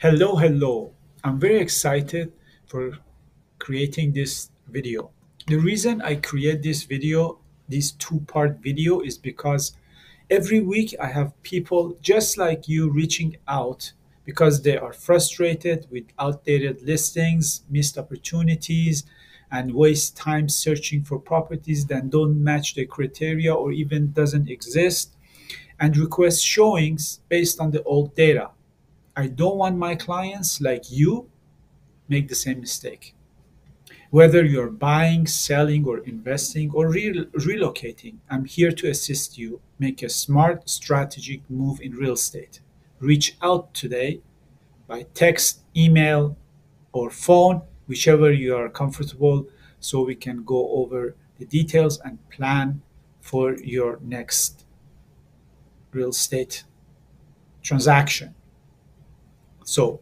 Hello. I'm very excited for creating this video. The reason I create this video, this two-part video, is because every week I have people just like you reaching out because they are frustrated with outdated listings, missed opportunities, and waste time searching for properties that don't match the criteria or even doesn't exist, and request showings based on the old data. I don't want my clients like you make the same mistake. Whether you're buying, selling, or investing, or relocating, I'm here to assist you make a smart, strategic move in real estate. Reach out today by text, email, or phone, whichever you are comfortable, so we can go over the details and plan for your next real estate transaction. So,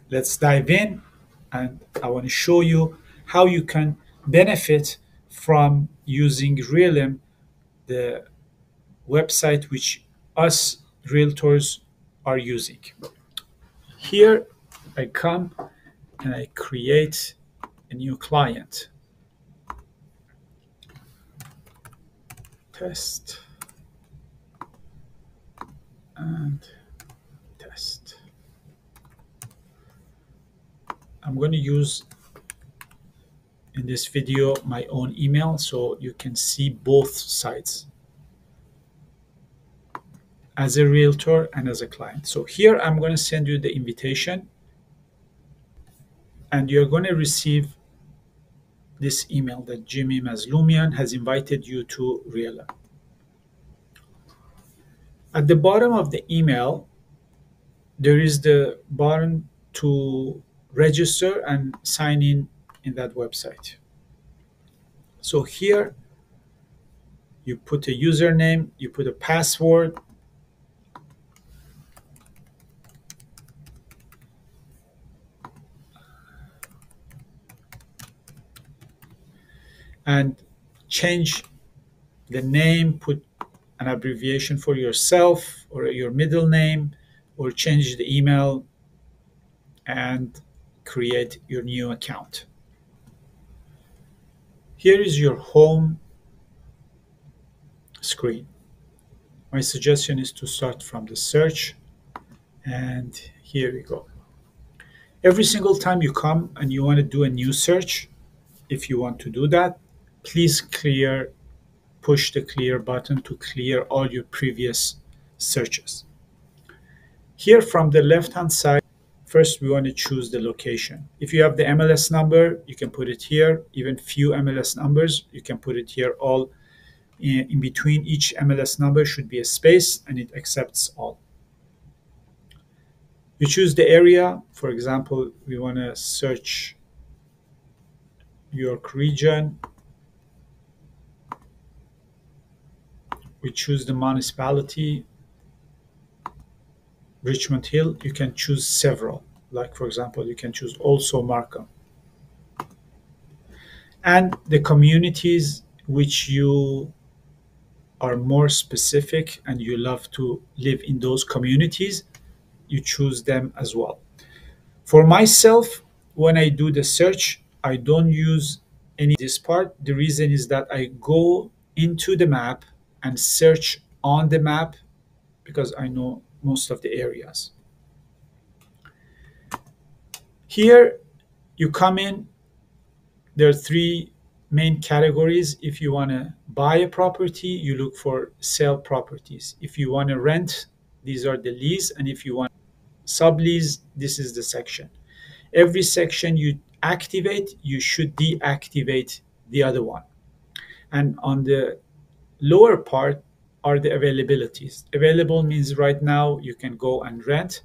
let's dive in, and I want to show you how you can benefit from using Realm, the website which us realtors are using. Here I come and I create a new client. Test and test. I'm going to use in this video my own email so you can see both sides as a realtor and as a client. So here I'm going to send you the invitation, and you're going to receive this email that Jimmy Mazlumian has invited you to Realtor. At the bottom of the email, there is the button to register and sign in that website. So here you put a username, you put a password, and change the name, put an abbreviation for yourself or your middle name, or change the email and create your new account. Here is your home screen. My suggestion is to start from the search, and here we go. Every single time you come and you want to do a new search, if you want to do that, please push the clear button to clear all your previous searches. Here from the left hand side, first we want to choose the location. If you have the MLS number, you can put it here. Even few MLS numbers, you can put it here. All in between each MLS number should be a space, and it accepts all. You choose the area. For example, we want to search York region. We choose the municipality, Richmond Hill. You can choose several. Like, for example, you can choose also Markham. And the communities which you are more specific and you love to live in those communities, you choose them as well. For myself, when I do the search, I don't use any of this part. The reason is that I go into the map and search on the map because I know most of the areas. Here you come in, there are three main categories. If you want to buy a property, you look for sell properties. If you want to rent, these are the lease, and if you want sublease, this is the section. Every section you activate, you should deactivate the other one. And on the lower part are the availabilities. Available means right now you can go and rent.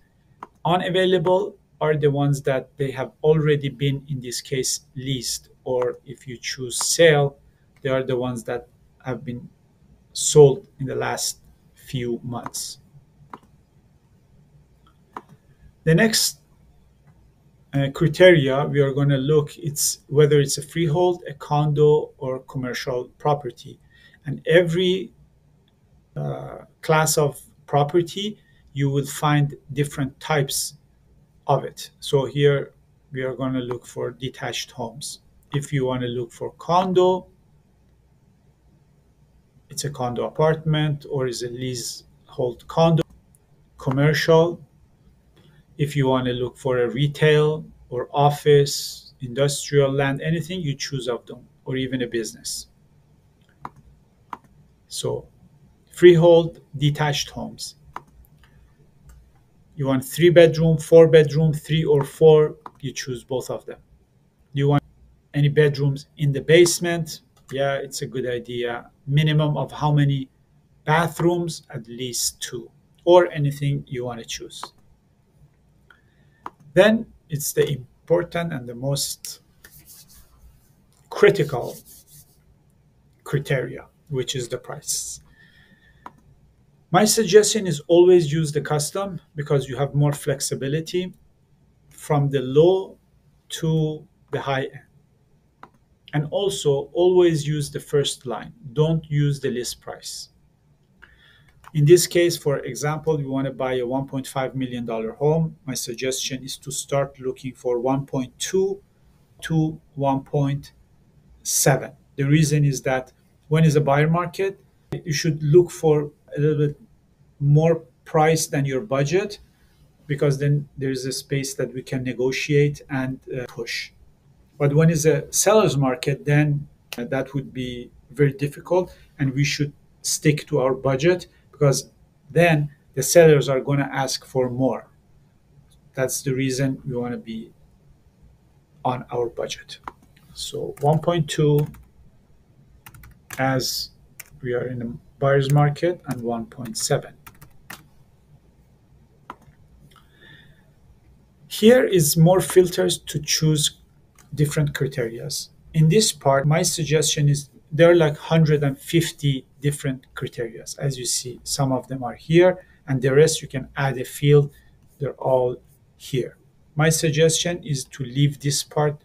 Unavailable are the ones that they have already been, in this case, leased, or if you choose sale, they are the ones that have been sold in the last few months. The next criteria we are going to look, it's whether it's a freehold, a condo, or commercial property. And every class of property, you will find different types of it. So here we are going to look for detached homes. If you want to look for condo, it's a condo apartment or is a leasehold condo. Commercial, if you want to look for a retail or office, industrial land, anything, you choose of them, or even a business. So freehold detached homes. You want 3 bedroom, 4 bedroom, 3 or 4, you choose both of them. You want any bedrooms in the basement? Yeah, it's a good idea. Minimum of how many bathrooms? At least 2, or anything you want to choose. Then it's the important and the most critical criteria, which is the price. My suggestion is always use the custom because you have more flexibility from the low to the high end. And also always use the first line. Don't use the list price. In this case, for example, you want to buy a $1.5 million home. My suggestion is to start looking for 1.2 to 1.7. The reason is that when it's a buyer market, you should look for a little bit more price than your budget because then there's a space that we can negotiate and push. But when it's a seller's market, then that would be very difficult, and we should stick to our budget because then the sellers are going to ask for more. That's the reason we want to be on our budget. So 1.2 as we are in the buyer's market and 1.7. Here is more filters to choose different criterias. In this part, my suggestion is there are like 150 different criterias. As you see, some of them are here, and the rest you can add a field. They're all here. My suggestion is to leave this part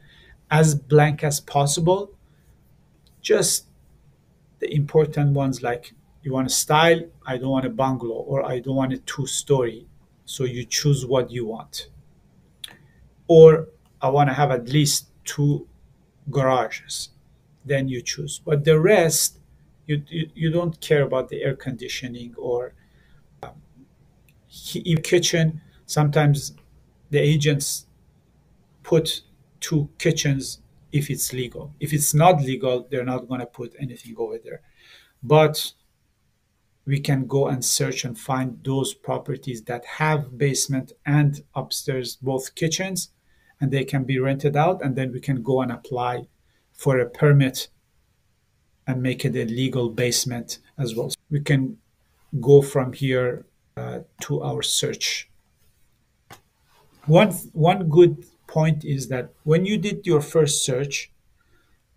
as blank as possible. Just the important ones like you want a style, I don't want a bungalow, or I don't want a two-story. So you choose what you want. Or I want to have at least 2 garages, then you choose. But the rest, you don't care about the air conditioning or kitchen. Sometimes the agents put 2 kitchens if it's legal. If it's not legal, they're not going to put anything over there. But we can go and search and find those properties that have basement and upstairs both kitchens, and they can be rented out, and then we can go and apply for a permit and make it a legal basement as well. So we can go from here to our search. One good point is that when you did your first search,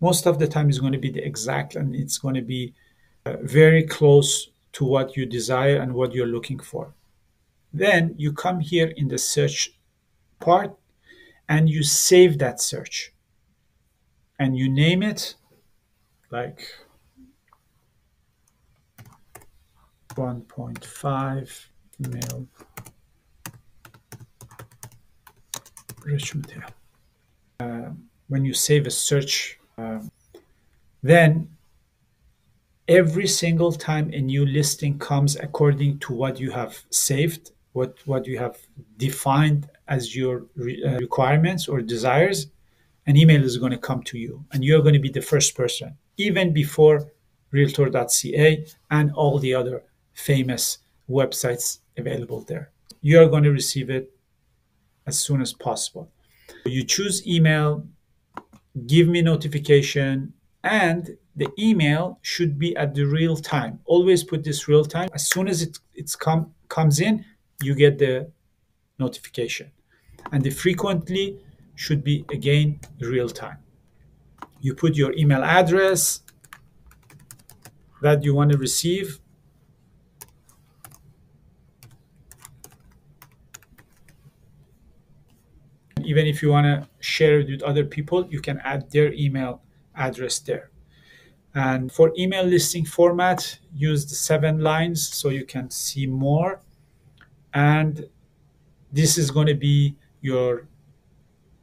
most of the time is going to be the exact, and it's going to be very close to what you desire and what you're looking for. Then you come here in the search part and you save that search and you name it like 1.5 mil Richmond Hill. When you save a search, then every single time a new listing comes according to what you have saved, what you have defined as your requirements or desires, an email is going to come to you and you're going to be the first person, even before Realtor.ca and all the other famous websites available there. You are going to receive it as soon as possible. You choose email, give me notification, and the email should be at the real time. Always put this real time. As soon as it comes in, you get the notification. And the frequently should be again real time. You put your email address that you want to receive. Even if you want to share it with other people, you can add their email address there. And for email listing format, use the 7 lines so you can see more. And this is going to be your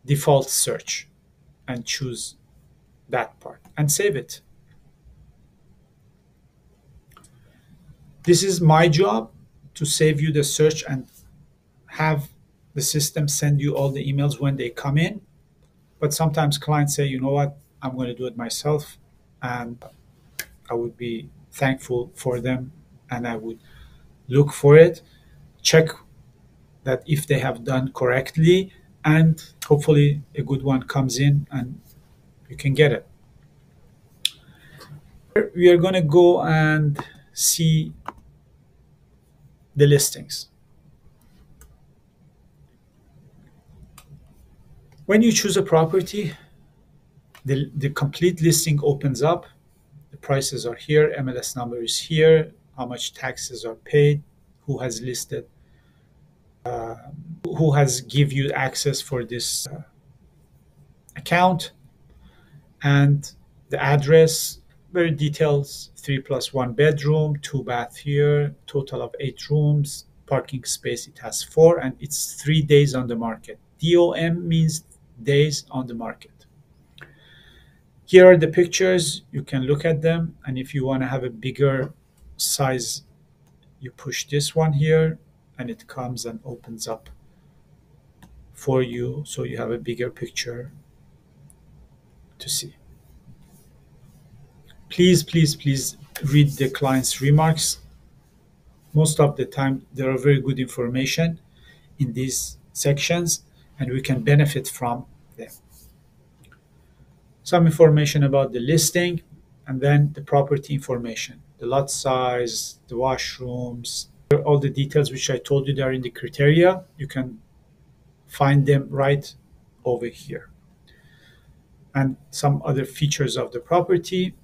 default search and choose that part and save it. This is my job, to save you the search and have the system send you all the emails when they come in. But sometimes clients say, you know what, I'm going to do it myself. And I would be thankful for them, and I would look for it, check that if they have done correctly, and hopefully a good one comes in and you can get it. We are going to go and see the listings. When you choose a property, the complete listing opens up. The prices are here, MLS number is here, how much taxes are paid, who has listed, who has give you access for this account, and the address, very details, 3+1 bedroom, 2 bath here, total of 8 rooms, parking space it has 4, and it's 3 days on the market. DOM means days on the market. Here are the pictures, you can look at them, and if you want to have a bigger size, you push this one here and it comes and opens up for you, so you have a bigger picture to see. Please, please, please read the client's remarks. Most of the time, there are very good information in these sections, and we can benefit from them. Some information about the listing, and then the property information, the lot size, the washrooms, all the details which I told you they are in the criteria. You can find them right over here. And some other features of the property,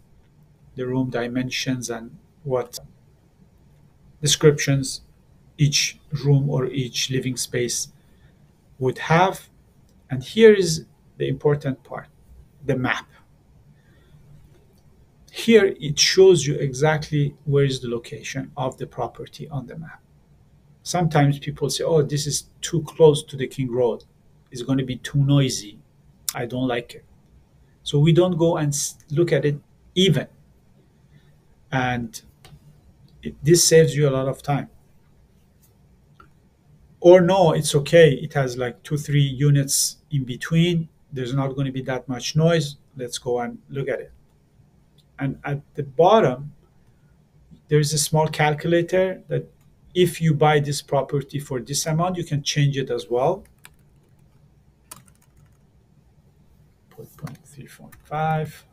the room dimensions and what descriptions each room or each living space would have. And here is the important part, the map. Here it shows you exactly where is the location of the property on the map. Sometimes people say, oh, this is too close to the King Road. It's going to be too noisy. I don't like it. So we don't go and look at it even. And this saves you a lot of time. Or no, it's okay. It has like 2, 3 units in between. There's not going to be that much noise. Let's go and look at it. And at the bottom, there's a small calculator that if you buy this property for this amount, you can change it as well. Put 0.345.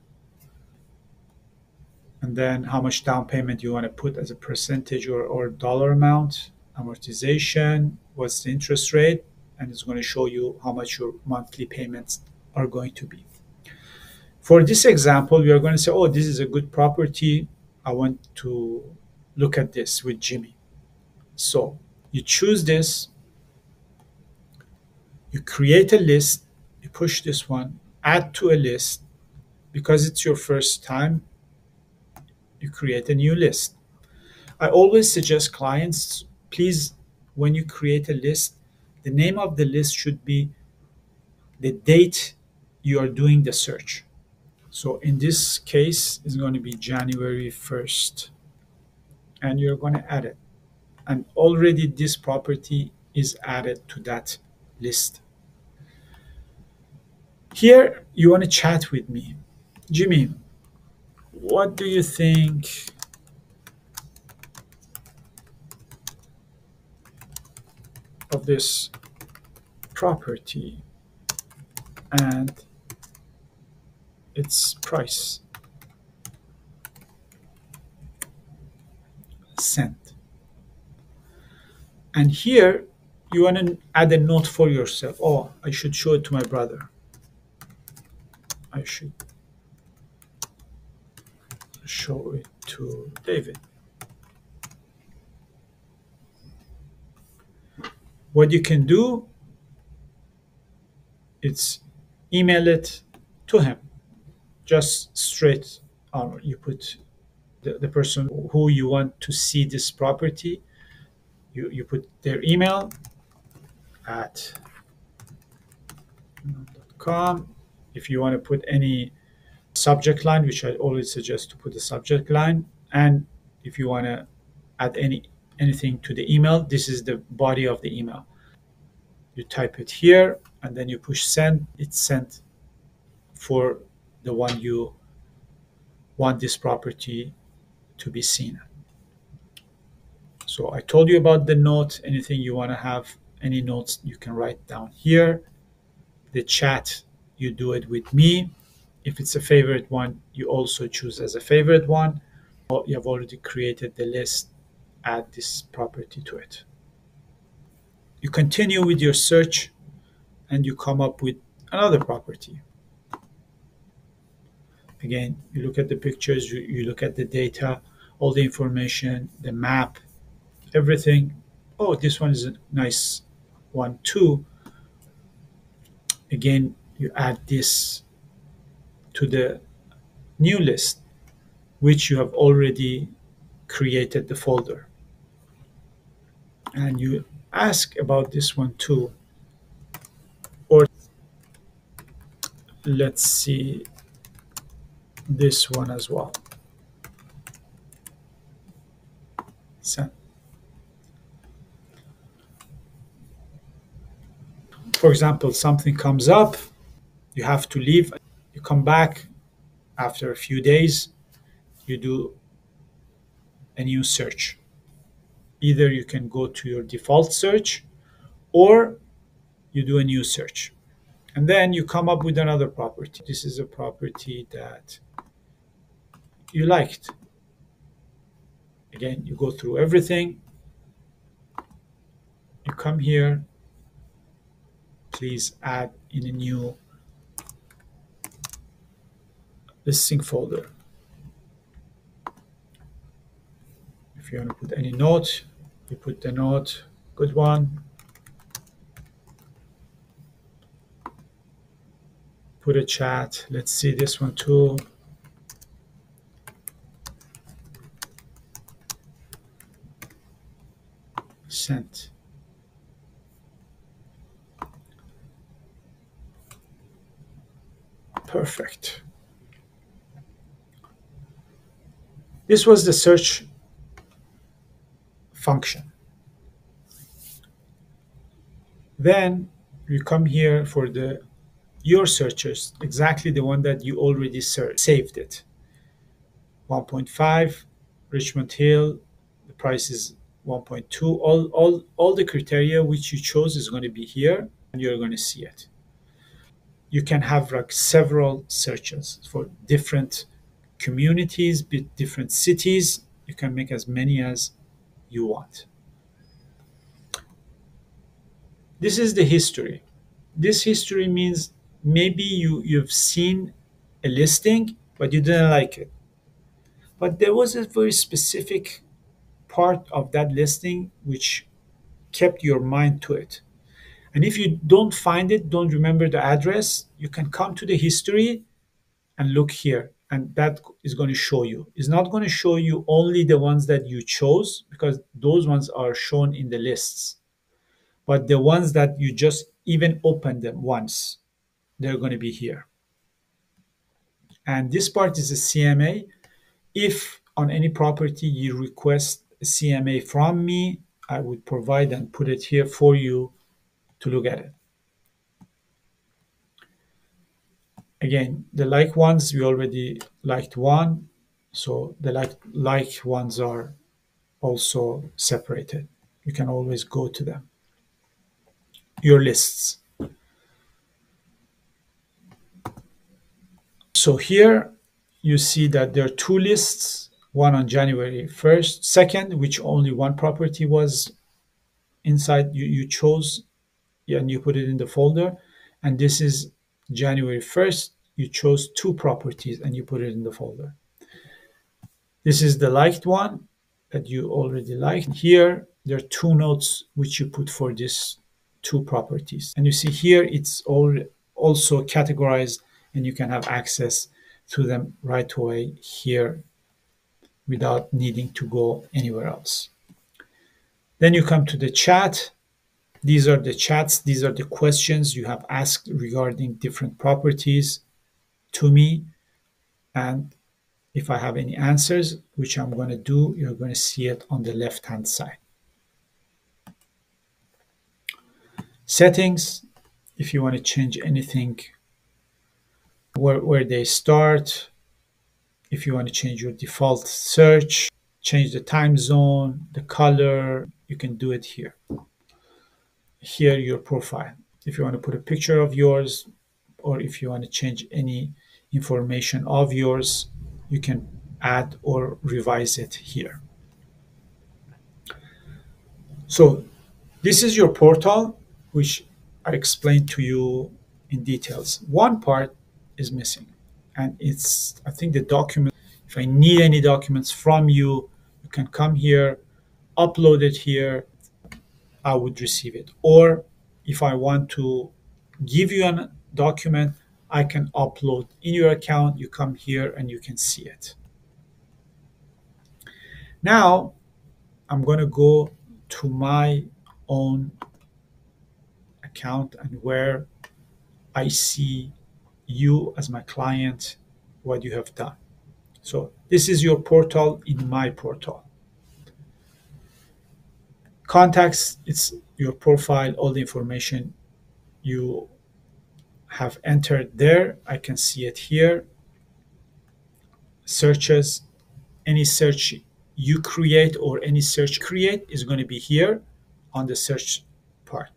And then how much down payment you want to put as a percentage or dollar amount, amortization, what's the interest rate, and it's going to show you how much your monthly payments are going to be. For this example, we are going to say, oh, this is a good property. I want to look at this with Jimmy. So you choose this, you create a list, you push this one, add to a list. Because it's your first time, you create a new list. I always suggest clients, please, when you create a list, the name of the list should be the date you are doing the search. So in this case, it's going to be January 1st, and you're going to add it. And already this property is added to that list. Here, you want to chat with me. Jimmy, what do you think of this property and its price? Send. And here you want to add a note for yourself. Oh, I should show it to my brother. I should show it to David. What you can do is email it to him, just straight on. You put the person who you want to see this property, you put their email at com. If you want to put any subject line, which I always suggest to put a subject line, and if you want to add anything to the email, this is the body of the email. You type it here and then you push send. It's sent for the one you want this property to be seen. So I told you about the note. Anything you want to have, any notes you can write down here. The chat, you do it with me. If it's a favorite one, you also choose as a favorite one. Or you have already created the list, add this property to it. You continue with your search and you come up with another property. Again, you look at the pictures, you look at the data, all the information, the map, everything. Oh, this one is a nice one too. Again, you add this to the new list, which you have already created the folder. And you ask about this one too. Or let's see this one as well. So, for example, something comes up, you have to leave, you come back after a few days, you do a new search. Either you can go to your default search or you do a new search. And then you come up with another property. This is a property that you liked. Again, you go through everything. You come here. Please add in a new listing folder. If you want to put any note, you put the note, good one. Put a chat. Let's see this one too. Sent. Perfect. This was the search function. Then you come here for your searches, exactly the one that you already saved it. 1.5, Richmond Hill, the price is 1.2. All the criteria which you chose is going to be here, and you're going to see it. You can have like several searches for different communities, different cities. You can make as many as you want. This is the history. This history means maybe you've seen a listing, but you didn't like it. But there was a very specific part of that listing which kept your mind to it. And if you don't find it, don't remember the address, you can come to the history and look here. And that is going to show you. It's not going to show you only the ones that you chose because those ones are shown in the lists. But the ones that you just even opened them once, they're going to be here. And this part is a CMA. If on any property you request a CMA from me, I would provide and put it here for you to look at it. Again, the like ones, we already liked one. So the like ones are also separated. You can always go to them. Your lists. So here you see that there are two lists, one on January 1st, 2nd, which only one property was inside you chose and you put it in the folder. And this is January 1st, you chose two properties and you put it in the folder. This is the liked one that you already liked. Here, there are two notes which you put for these two properties. And you see here, it's all also categorized and you can have access to them right away here without needing to go anywhere else. Then you come to the chat. These are the chats, these are the questions you have asked regarding different properties to me. And if I have any answers, which I'm going to do, you're going to see it on the left hand side. Settings, if you want to change anything, where they start, if you want to change your default search, change the time zone, the color, you can do it here. Here, your profile. If you want to put a picture of yours, or if you want to change any information of yours, you can add or revise it here. So this is your portal, which I explained to you in details. One part is missing, and it's, I think, the document. If I need any documents from you, you can come here, upload it here, I would receive it. Or if I want to give you a document, I can upload in your account. You come here and you can see it. Now, I'm going to go to my own account and where I see you as my client, what you have done. So this is your portal in my portal. Contacts, it's your profile, all the information you have entered there. I can see it here. Searches, any search you create or any search create is going to be here on the search part.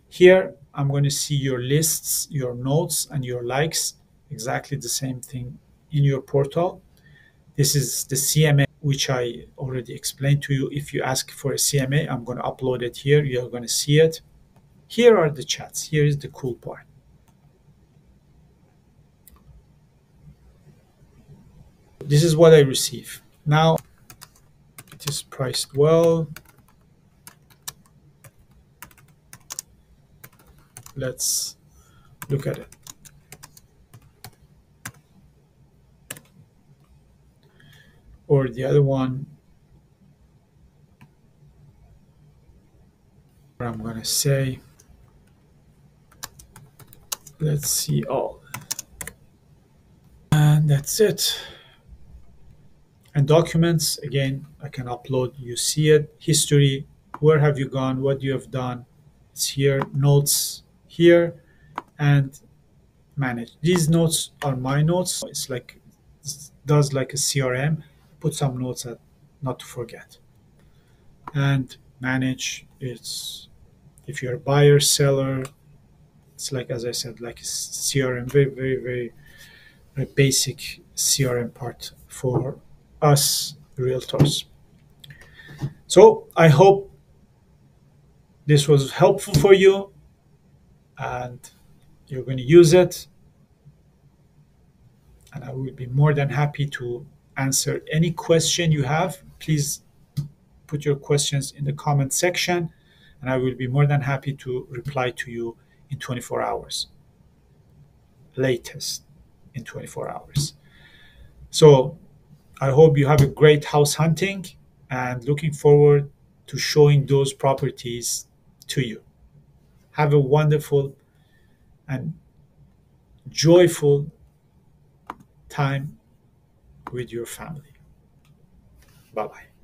Here, I'm going to see your lists, your notes, and your likes, exactly the same thing in your portal. This is the CMA, which I already explained to you. If you ask for a CMA, I'm going to upload it here. You're going to see it. Here are the chats. Here is the cool part. This is what I receive. Now, it is priced well. Let's look at it. Or the other one, where I'm going to say, let's see all. And that's it. And documents, again, I can upload. You see it. History, where have you gone? What you have done? It's here. Notes here. And manage. These notes are my notes. It's like, it does like a CRM. Put some notes at not to forget. And manage, it's if you're a buyer, seller, it's like, as I said, like a CRM, very, very, very, very basic CRM part for us realtors. So I hope this was helpful for you and you're going to use it. And I will be more than happy to answer any question you have. Please put your questions in the comment section, and I will be more than happy to reply to you in 24 hours, latest in 24 hours. So I hope you have a great house hunting and looking forward to showing those properties to you. Have a wonderful and joyful time with your family. Bye bye.